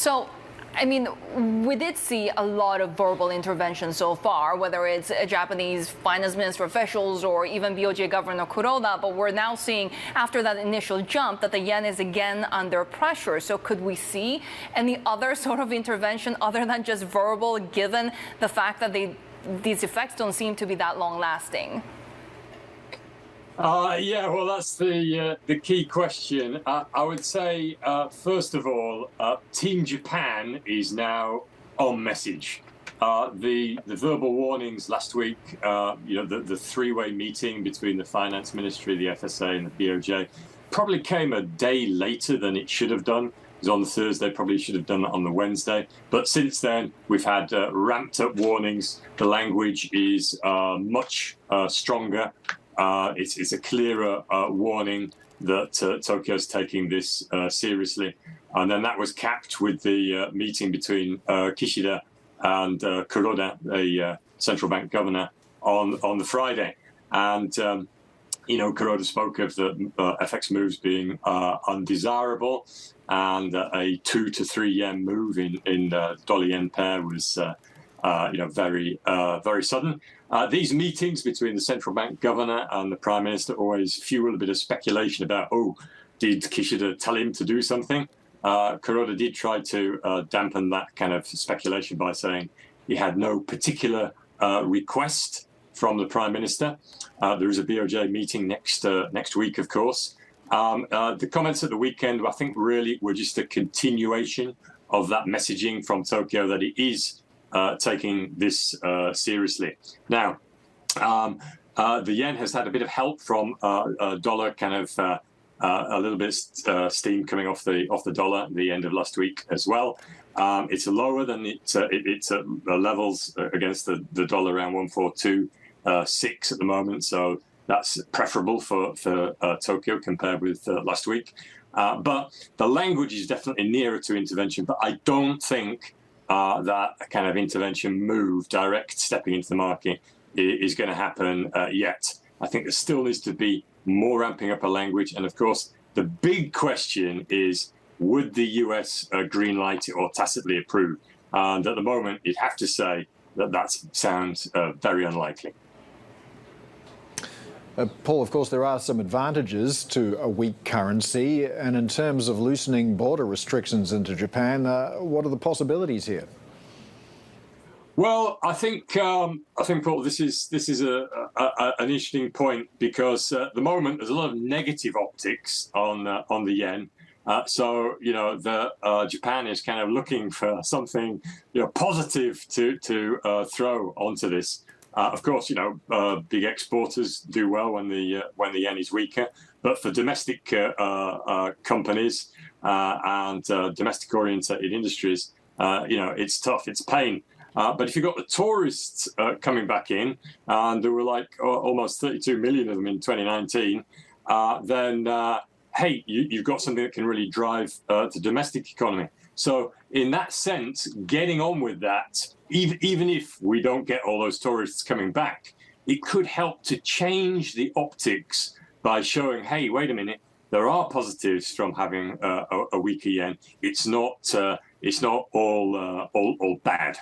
So, I mean, we did see a lot of verbal intervention so far, whether it's Japanese finance minister officials or even BOJ Governor Kuroda, but we're now seeing, after that initial jump, that the yen is again under pressure. So could we see any other sort of intervention other than just verbal, given the fact that these effects don't seem to be that long-lasting? Yeah, well, that's the key question. I would say, first of all, Team Japan is now on message. The verbal warnings last week, the three-way meeting between the Finance Ministry, the FSA, and the BOJ probably came a day later than it should have done. It was on the Thursday, probably should have done it on the Wednesday. But since then, we've had ramped-up warnings. The language is much stronger. It's a clearer warning that Tokyo's taking this seriously. And then that was capped with the meeting between Kishida and Kuroda, the central bank governor, on the Friday. And, Kuroda spoke of the FX moves being undesirable, and a 2 to 3 yen move in dollar-yen pair was very sudden. These meetings between the central bank governor and the prime minister always fuel a bit of speculation about, did Kishida tell him to do something? Kuroda did try to dampen that kind of speculation by saying he had no particular request from the prime minister. There is a BOJ meeting next week, of course. The comments at the weekend, I think, really were just a continuation of that messaging from Tokyo that it is taking this seriously. Now, the yen has had a bit of help from dollar, kind of a little bit steam coming off the dollar at the end of last week as well. It's lower than its levels against the dollar, around 142.6 at the moment. So that's preferable for Tokyo compared with last week. But the language is definitely nearer to intervention. But I don't think that kind of intervention move, direct stepping into the market, is going to happen yet. I think there still needs to be more ramping up of language. And of course, the big question is, would the US green light it or tacitly approve? And at the moment, you'd have to say that sounds very unlikely. Paul, of course, there are some advantages to a weak currency. And in terms of loosening border restrictions into Japan, what are the possibilities here? Well, I think Paul, this is an interesting point, because at the moment there's a lot of negative optics on the yen. So Japan is kind of looking for something positive to throw onto this. Of course, big exporters do well when the yen is weaker, but for domestic companies and domestic-oriented industries, it's tough, it's pain. But if you've got the tourists coming back in, and there were almost 32 million of them in 2019, then hey, you've got something that can really drive the domestic economy. So in that sense, getting on with that, even if we don't get all those tourists coming back, it could help to change the optics by showing, hey, wait a minute, there are positives from having a weaker yen. It's not all bad.